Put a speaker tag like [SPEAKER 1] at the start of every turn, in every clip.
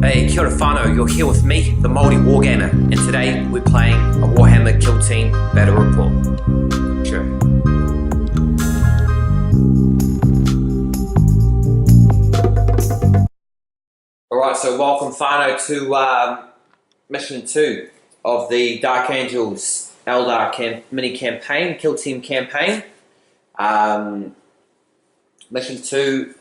[SPEAKER 1] Hey, kia ora whanau, you're here with me, the maoriwargamer, and today we're playing a Warhammer Kill Team Battle Report. Chur. Alright, so welcome whanau to Mission 2 of the Dark Angels Eldar mini campaign, Kill Team campaign. Mission 2,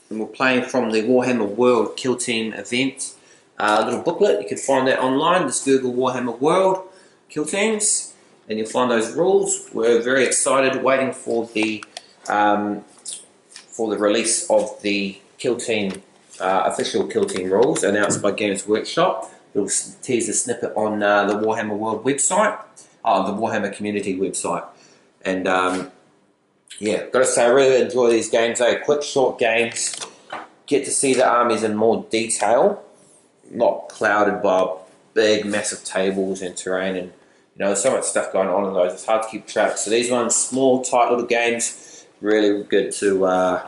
[SPEAKER 1] and we're playing from the Warhammer World Kill Team event. Little booklet, you can find that online. Just Google Warhammer World Kill Teams and you'll find those rules. We're very excited, waiting for the release of the Kill Team official Kill Team rules announced by Games Workshop. We'll tease a snippet on the Warhammer World website, the Warhammer community website. And yeah, gotta say I really enjoy these games. They're quick, short games. Get to see the armies in more detail, not clouded by big, massive tables and terrain. And you know, there's so much stuff going on in those. It's hard to keep track. So these ones, small, tight little games, really good to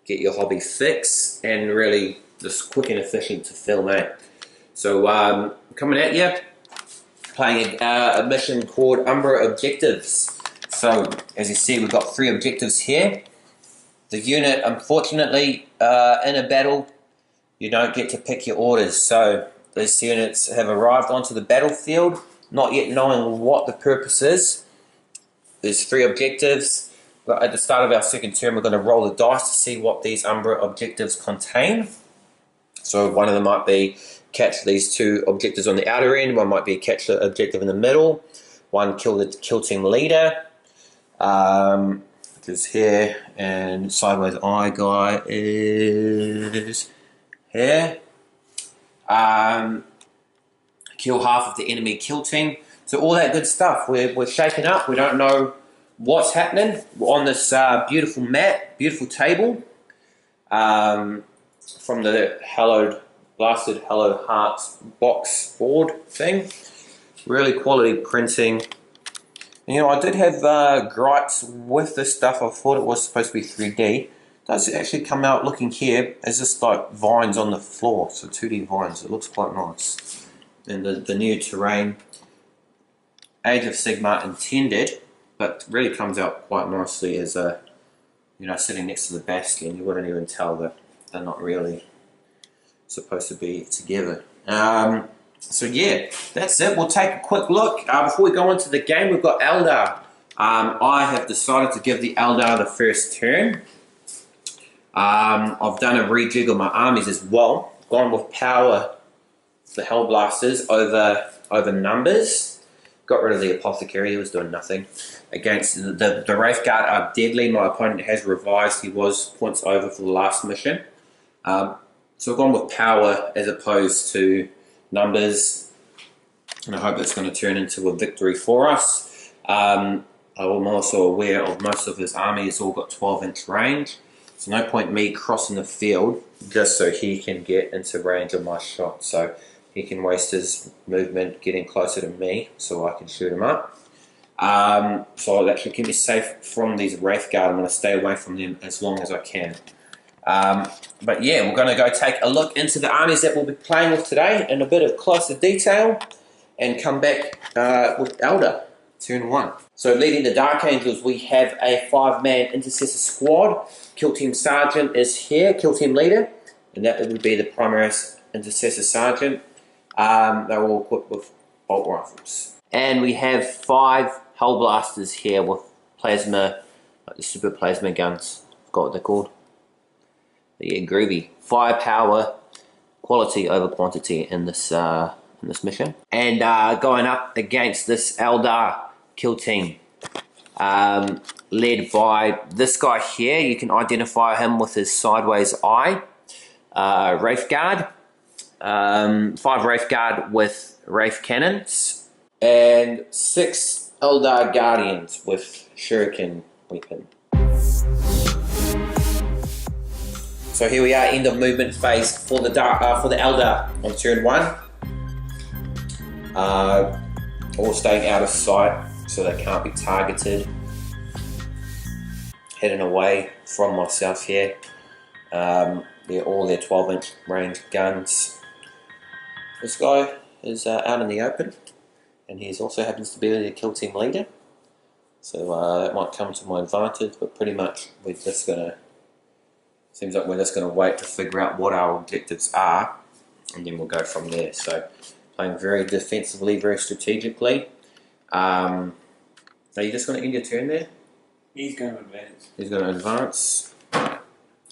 [SPEAKER 1] get your hobby fix and really just quick and efficient to film out. So coming at you, playing a mission called Umbra Objectives. So, as you see, we've got 3 objectives here. The unit, unfortunately, in a battle, you don't get to pick your orders. So, these units have arrived onto the battlefield, not yet knowing what the purpose is. There's 3 objectives. But at the start of our second turn, we're going to roll the dice to see what these Umbra objectives contain. So, one of them might be catch these 2 objectives on the outer end. One might be catch the objective in the middle. One, kill the kill team leader. Is here, and sideways eye guy is here. Kill half of the enemy kill team. So all that good stuff. We're shaken up. We don't know what's happening. We're on this beautiful map, beautiful table, from the blasted Hello Hearts box board thing. Really quality printing. You know, I did have gripes with this stuff. I thought it was supposed to be 3D. It does actually come out looking here as just like vines on the floor, so 2D vines. It looks quite nice. And the new terrain, Age of Sigmar intended, but really comes out quite nicely as a, you know, sitting next to the bastion. You wouldn't even tell that they're not really supposed to be together. So yeah, that's it. We'll take a quick look. Before we go into the game, we've got Eldar. I have decided to give the Eldar the first turn. I've done a rejig of my armies as well. Gone with power, the Hellblasters over numbers. Got rid of the Apothecary, he was doing nothing. Against the Wraithguard are deadly. My opponent has revised, he was points over for the last mission. So I've gone with power as opposed to numbers, and I hope that's going to turn into a victory for us. I'm also aware of most of his army has all got 12-inch range, so no point me crossing the field just so he can get into range of my shot, so he can waste his movement getting closer to me so I can shoot him up. So that should keep me safe from these Wraithguard. I'm going to stay away from them as long as I can. But yeah, we're going to go take a look into the armies that we'll be playing with today in a bit of closer detail and come back with Eldar, turn 1. So leading the Dark Angels, we have a 5-man Intercessor squad. Kill Team Sergeant is here, Kill Team Leader, and that would be the Primaris Intercessor Sergeant. They're all equipped with bolt rifles. And we have 5 Hellblasters here with plasma, like the super plasma guns. I forgot what they're called. Yeah, groovy. Firepower, quality over quantity in this mission. And going up against this Eldar kill team, led by this guy here. You can identify him with his sideways eye. Wraithguard. 5 Wraithguard with Wraith cannons. And 6 Eldar Guardians with Shuriken weapon. So here we are, end of movement phase for the Eldar on turn 1. All staying out of sight so they can't be targeted. Heading away from myself here. all their 12-inch range guns. This guy is out in the open, and he also happens to be the kill team leader. So that might come to my advantage, but pretty much seems like we're just gonna wait to figure out what our objectives are, and then we'll go from there. So playing very defensively, very strategically. Are you just gonna end your turn there?
[SPEAKER 2] He's going to advance.
[SPEAKER 1] He's gonna advance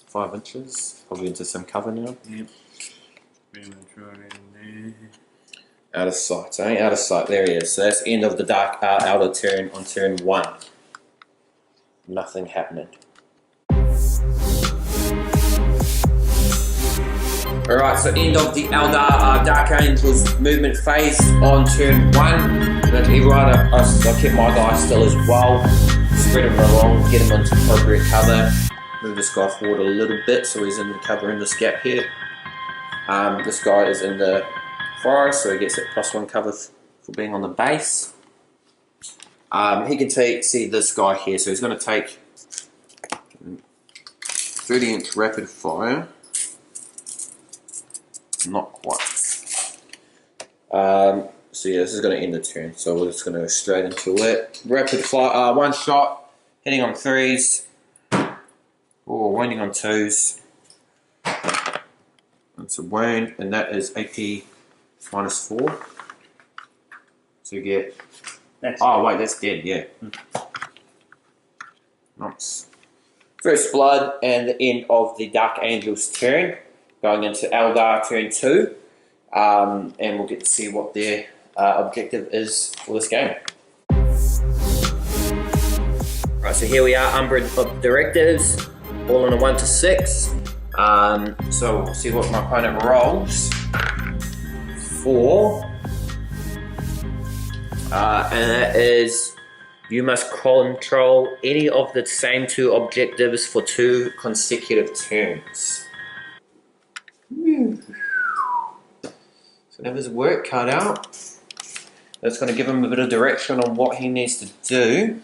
[SPEAKER 1] 5 inches, probably into some cover now.
[SPEAKER 2] Yep.
[SPEAKER 1] Out of sight, eh? Out of sight. There he is. So that's the end of the Dark Eldar turn on turn 1. Nothing happening. Alright, so end of the Eldar Dark Angels movement phase on turn 1. I kept my guy still as well. Spread him along, get him into appropriate cover. Move this guy forward a little bit so he's in the cover in this gap here. This guy is in the forest, so he gets that +1 cover for being on the base. He can see this guy here, so he's going to take 30-inch rapid fire. Not quite. So yeah, this is going to end the turn, so we're just going to go straight into it. Rapid fire, 1 shot, hitting on 3s, or wounding on 2s. That's a wound, and that is AP -4. So you get. Oh wait, that's dead. Yeah. Nice. First blood, and the end of the Dark Angels turn. Going into Eldar turn 2, and we'll get to see what their objective is for this game. Right, so here we are, Umbra of Directives, all in a 1 to 6. So we'll see what my opponent rolls for, and that is, you must control any of the same 2 objectives for 2 consecutive turns. So have his work cut out. That's going to give him a bit of direction on what he needs to do.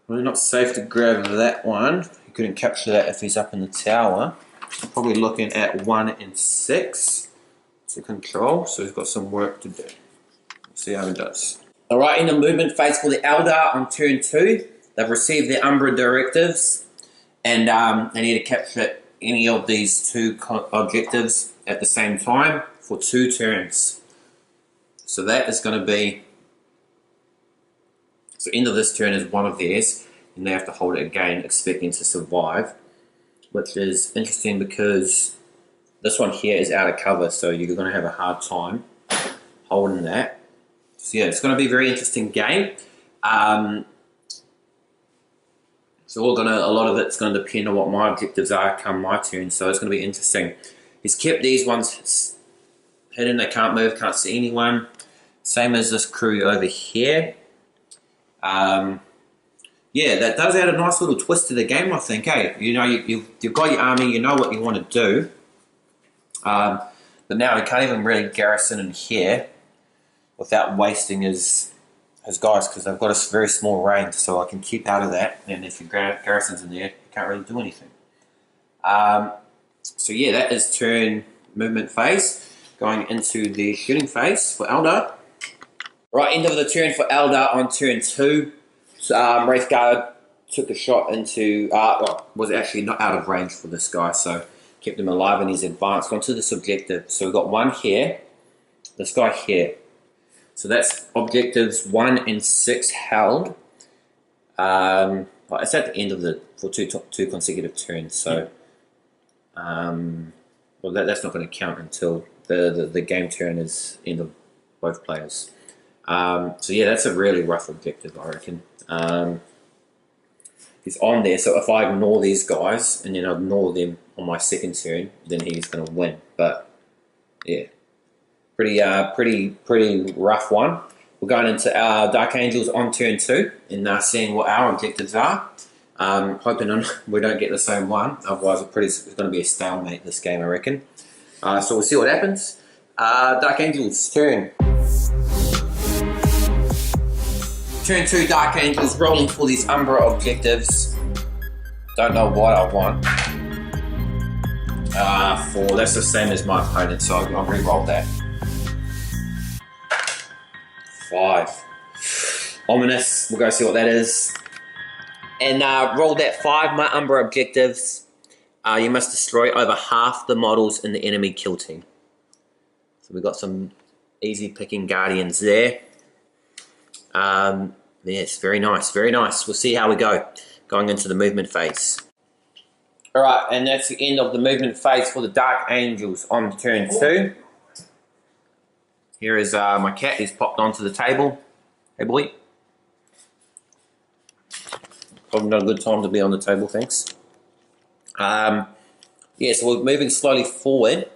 [SPEAKER 1] Well, not safe to grab that one. He couldn't capture that if he's up in the tower. So probably looking at 1 and 6 to control. So he's got some work to do. Let's see how he does. Alright, in the movement phase for the Eldar on turn 2. They've received their Umbra directives, and they need to capture any of these 2 objectives at the same time for 2 turns. So that is going to be, so end of this turn is one of theirs, and they have to hold it again, expecting to survive, which is interesting because this one here is out of cover, so you're going to have a hard time holding that. So yeah, it's going to be a very interesting game. So a lot of it's going to depend on what my objectives are come my turn, so it's going to be interesting. He's kept these ones hidden, they can't move, can't see anyone. Same as this crew over here. Yeah, that does add a nice little twist to the game, I think. Hey, you know, you've got your army, you know what you want to do. But now he can't even really garrison in here without wasting his guys, because they've got a very small range, so I can keep out of that, and if your garrison's in there, you can't really do anything. So yeah, that is turn movement phase. Going into the shooting phase for Eldar. Right, end of the turn for Eldar on turn 2. So, Wraithguard took a shot into, well, was actually not out of range for this guy, so kept him alive, and he's advanced onto this objective. So we've got 1 here, this guy here. So that's objectives 1 and 6 held. It's at the end of for two consecutive turns. So, well, that's not going to count until the game turn is end of both players. So yeah, that's a really rough objective, I reckon. He's on there, so if I ignore these guys and then ignore them on my second turn, then he's going to win. But yeah. Pretty rough one. We're going into our Dark Angels on turn 2 and seeing what our objectives are. Hoping we don't get the same one, otherwise it's going to be a stalemate this game, I reckon. So we'll see what happens. Dark Angels turn. Turn 2 Dark Angels rolling for these Umbra objectives. Don't know what I want. 4. That's the same as my opponent, so I'll re-roll that. 5. Ominous. We'll go see what that is. And roll that 5. My Umbra objectives. You must destroy over half the models in the enemy kill team. So we've got some easy picking Guardians there. Yes, very nice, very nice. We'll see how we go going into the movement phase. Alright, and that's the end of the movement phase for the Dark Angels on turn 2. Here is my cat, he's popped onto the table. Hey boy. Probably not a good time to be on the table, thanks. Yeah, so we're moving slowly forward.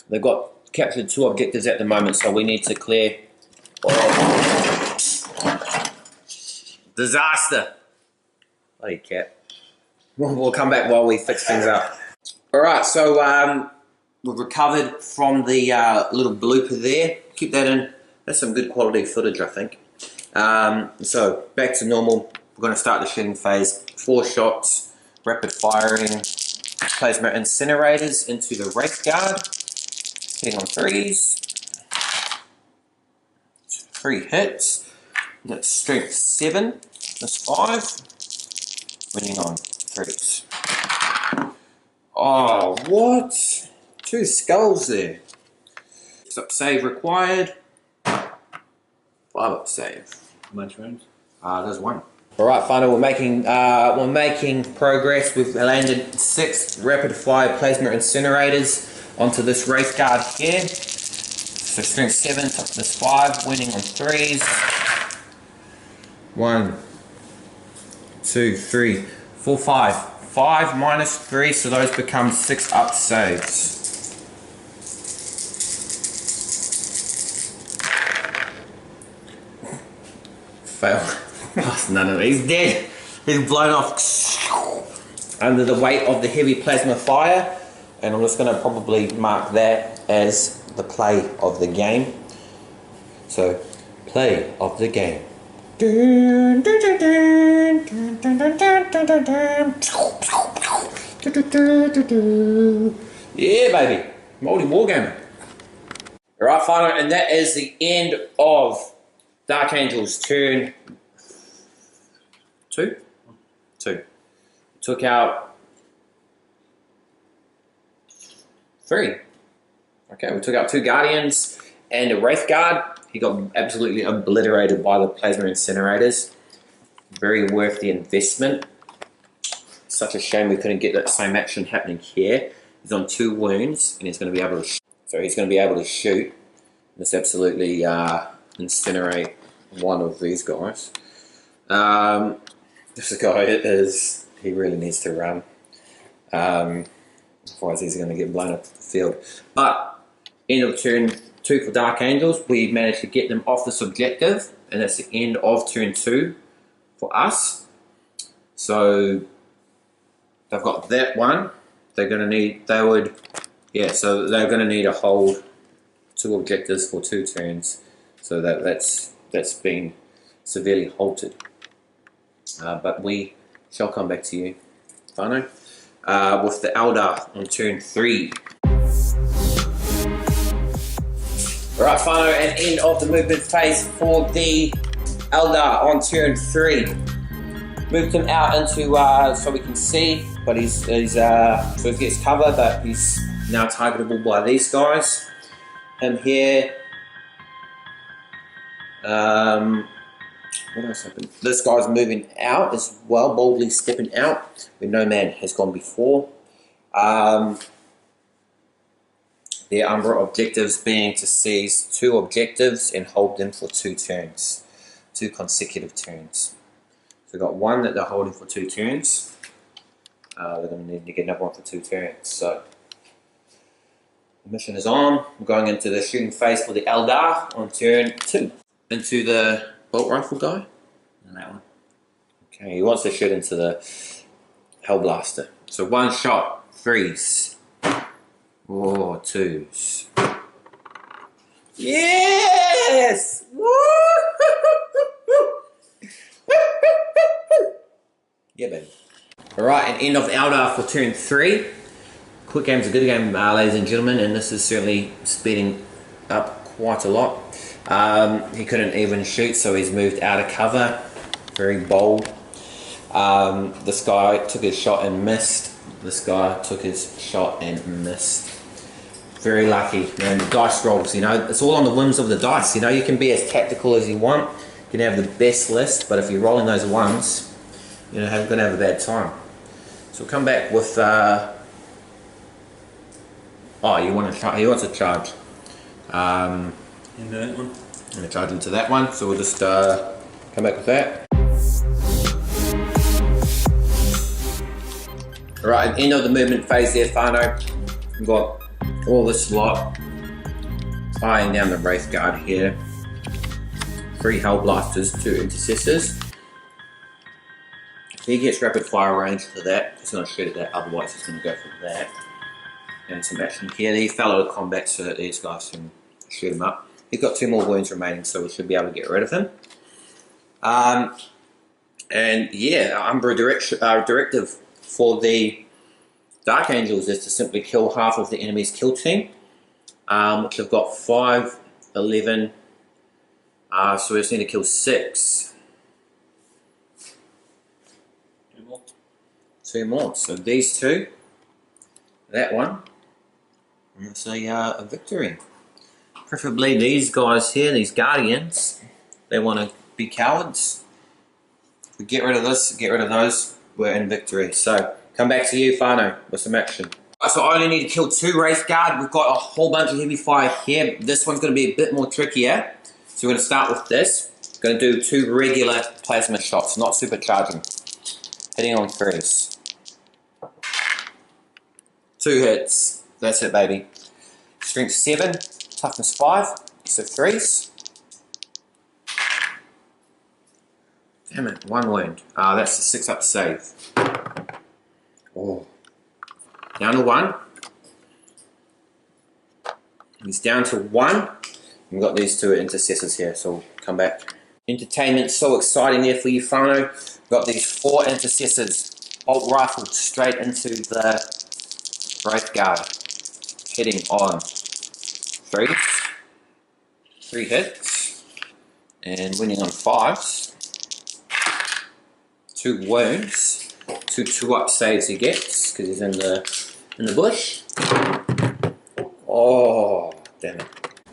[SPEAKER 1] They've got captured 2 objectives at the moment, so we need to clear. Oh. Disaster. Bloody cat. We'll come back while we fix things up. Alright, so we've recovered from the little blooper there. Keep that in. That's some good quality footage, I think. So, back to normal. We're going to start the shooting phase. 4 shots, rapid firing, plasma incinerators into the Wraithguard. Hitting on 3s. 3 hits. That's strength 7. That's 5. Winning on 3s. Oh, what? 2 skulls there. 6 up save required. 5 up save.
[SPEAKER 2] How much rounds?
[SPEAKER 1] There's 1. Alright, final. We're making progress. We've landed 6 rapid fire plasma incinerators onto this Wraithguard here. So strength 7, toughness 5, winning on 3s. 1, 2, 3, 4, 5. 5 minus 3, so those become 6 up saves. Fail. None of it. He's dead. He's blown off under the weight of the heavy plasma fire, and I'm just going to probably mark that as the play of the game. So, play of the game. Yeah, baby. Maoriwargamer. Alright, final, and that is the end of Dark Angels turn 2? 2. Took out 3. Okay, we took out 2 Guardians and a Wraithguard. He got absolutely obliterated by the plasma incinerators. Very worth the investment. Such a shame we couldn't get that same action happening here. He's on 2 wounds and he's going to be able to so he's going to be able to shoot. Just absolutely incinerate one of these guys. This guy he really needs to run. Otherwise he's going to get blown up the field. But end of turn 2 for Dark Angels, we managed to get them off this objective, and that's the end of turn 2 for us. So they've got that one. They're going to need. So they're going to need to hold 2 objectives for 2 turns. So that's been severely halted. But we shall come back to you, whanau, with the Eldar on turn 3. Alright, whanau, and end of the movement phase for the Eldar on turn 3. Moved him out into so we can see, but he's so he gets cover, but he's now targetable by these guys. Him here. What else happened? This guy's moving out as well, boldly stepping out where no man has gone before. Their Umbra objectives being to seize 2 objectives and hold them for 2 turns. 2 consecutive turns. So we've got 1 that they're holding for 2 turns. They're going to need to get another 1 for 2 turns. So the mission is on. We're going into the shooting phase for the Eldar on turn 2. Into the bolt rifle guy?
[SPEAKER 2] And that one.
[SPEAKER 1] Okay, he wants to shoot into the Hellblaster. So 1 shot, 3s. Oh, 2s. Yes! Woo! Yeah, baby. Alright, and end of Eldar for turn 3. quick game's a good game, ladies and gentlemen, and this is certainly speeding up quite a lot. He couldn't even shoot, so he's moved out of cover. Very bold. This guy took his shot and missed. This guy took his shot and missed. Very lucky. And the dice rolls, you know, it's all on the whims of the dice. You know, you can be as tactical as you want. You can have the best list, but if you're rolling those ones, you know, you're going to have a bad time. So we'll come back with... he wants to charge.
[SPEAKER 2] Into that one.
[SPEAKER 1] I'm going to charge into that one, so we'll just come back with that. Alright, end of the movement phase there, whanau. We've got all this lot tying down the Wraithguard here. 3 Hellblasters, 2 Intercessors. He gets rapid fire range for that. He's going to shoot at that, otherwise he's going to go for that. And some action here. He fell out of combat so that these guys can shoot him up. He's got 2 more wounds remaining, so we should be able to get rid of him. And yeah, Umbra directive for the Dark Angels is to simply kill half of the enemy's kill team, which have got 5, 11, so we just need to kill 6.
[SPEAKER 2] 2 more.
[SPEAKER 1] 2 more, so these 2, that one, and it's a victory. Preferably these guys here, these Guardians, they want to be cowards. If we get rid of this, get rid of those, we're in victory. So, come back to you, whanau, with some action. So I only need to kill 2 Wraithguard. We've got a whole bunch of heavy fire here. This one's going to be a bit more trickier. So we're going to start with this. Going to do 2 regular plasma shots, not supercharging. Hitting on 3s. 2 hits. That's it, baby. Strength 7, toughness 5, so 3s. Damn it, 1 wound. That's the 6 up save. Oh. Down to 1. He's down to 1. We've got these 2 Intercessors here, so we'll come back. Entertainment, so exciting there for you, whanau. We've got these 4 Intercessors bolt rifled straight into the Wraithguard. Hitting on 3. 3 hits. And winning on 5s. 2 wounds. 2 2-up saves he gets, because he's in the bush. Oh, damn it.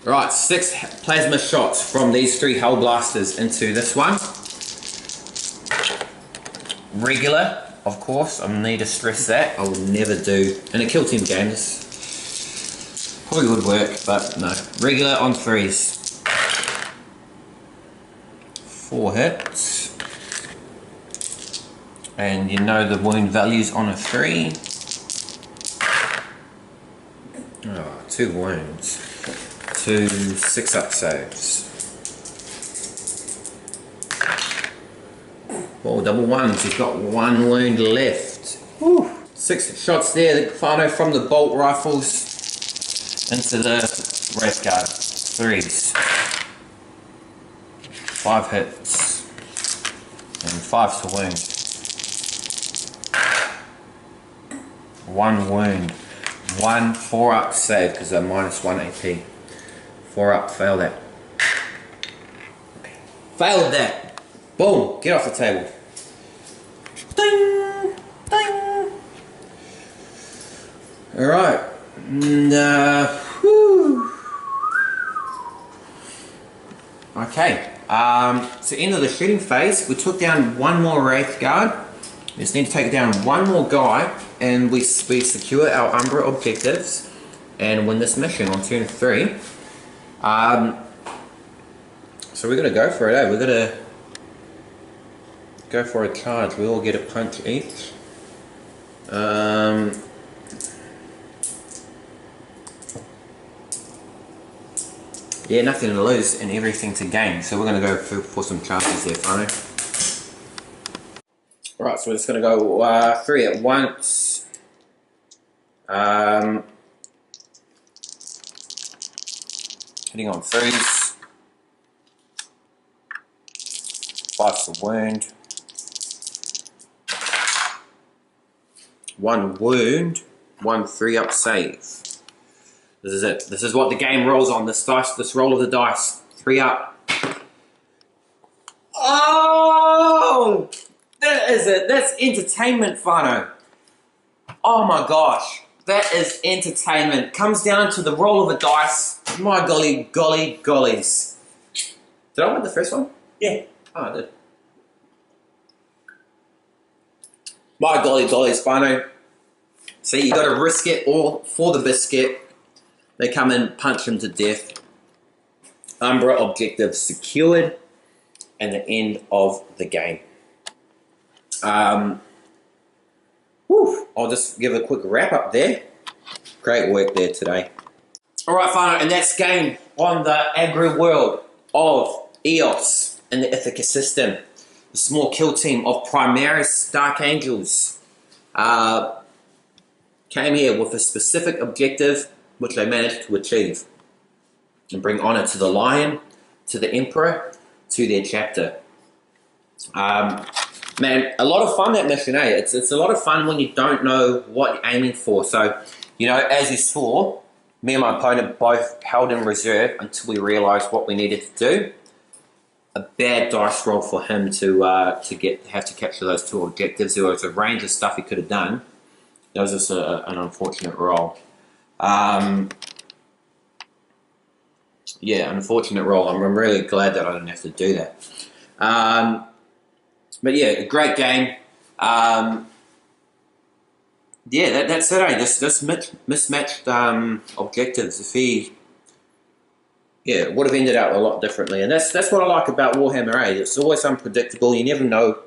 [SPEAKER 1] Right, 6 plasma shots from these 3 Hellblasters into this one. Regular, of course, I need to stress that. I will never do, in a kill team game, this probably would work, but no. Regular on 3s. 4 hits. And you know the wound values on a 3. Oh, 2 wounds. 2 6-up saves. 4 double 1s. He's got 1 wound left. Whew. 6 shots there. The whanau from the bolt rifles into the Wraithguard. 3s. 5 hits. And 5s to wound. 1 wound. 1 4-up save because they're -1 AP. 4-up, failed that. Failed that. Boom, get off the table. Ding, ding. Alright, and whew. Okay, so end of the shooting phase, we took down 1 more Wraithguard. We just need to take down 1 more guy, and we secure our Umbra objectives and win this mission on turn 3. So we're going to go for it, eh? We're going to go for a charge. We all get a punch each. Yeah, nothing to lose and everything to gain. So we're going to go for some charges there, whanau. Right, so we're just going to go 3 at once. Hitting on 3s. 5's to wound. 1 wound. 1 3-up save. This is it. This is what the game rolls on. This roll of the dice. 3-up. Oh! That is it. That's entertainment, whanau. Oh my gosh. That is entertainment. Comes down to the roll of the dice. My golly, gollies. Did I win the first one?
[SPEAKER 2] Yeah.
[SPEAKER 1] Oh, I did. My gollies, whanau. See, you got to risk it all for the biscuit. They come in, punch him to death. Umbra objective secured. And the end of the game. I'll just give a quick wrap up there. Great work there today. Alright, whanau, and that's game on the aggro world of EOS in the Ithaca system. The small kill team of Primaris Dark Angels came here with a specific objective which they managed to achieve. And bring honor to the Lion, to the Emperor, to their chapter. Man, a lot of fun that mission, eh? It's a lot of fun when you don't know what you're aiming for. So, you know, as you saw, me and my opponent both held in reserve until we realised what we needed to do. A bad dice roll for him to have to capture those 2 objectives. There was a range of stuff he could have done. That was just an unfortunate roll. Yeah, unfortunate roll. I'm really glad that I didn't have to do that. But yeah, a great game. Yeah, that's it. Just mismatched objectives. If he, yeah, would have ended out a lot differently. And that's what I like about Warhammer 8. It's always unpredictable. You never know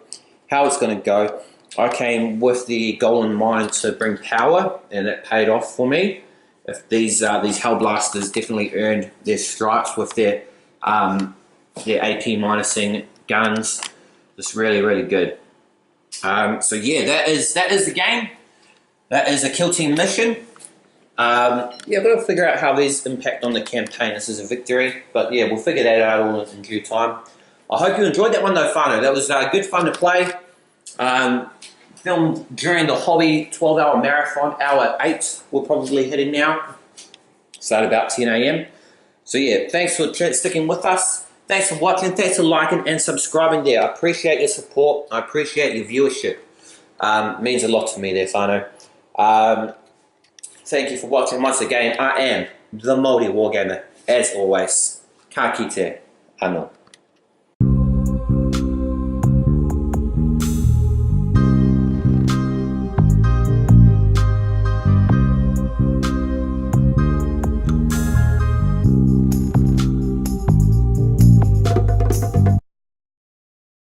[SPEAKER 1] how it's going to go. I came with the goal in mind to bring power, and it paid off for me. If these Hellblasters definitely earned their stripes with their AP minusing guns. It's really, really good. So yeah, that is the game. That is a kill team mission. Yeah, we've got to figure out how these impact on the campaign. This is a victory, but yeah, we'll figure that out all in due time. I hope you enjoyed that one though, whanau. That was good fun to play. Filmed during the hobby 12-hour marathon. Hour 8 we're probably hitting now. Start about 10 AM. So yeah, thanks for sticking with us. Thanks for watching. Thanks for liking and subscribing there. I appreciate your support. I appreciate your viewership. It means a lot to me there, whanau. Thank you for watching once again. I am the maoriwargamer, as always. Ka kite, anō.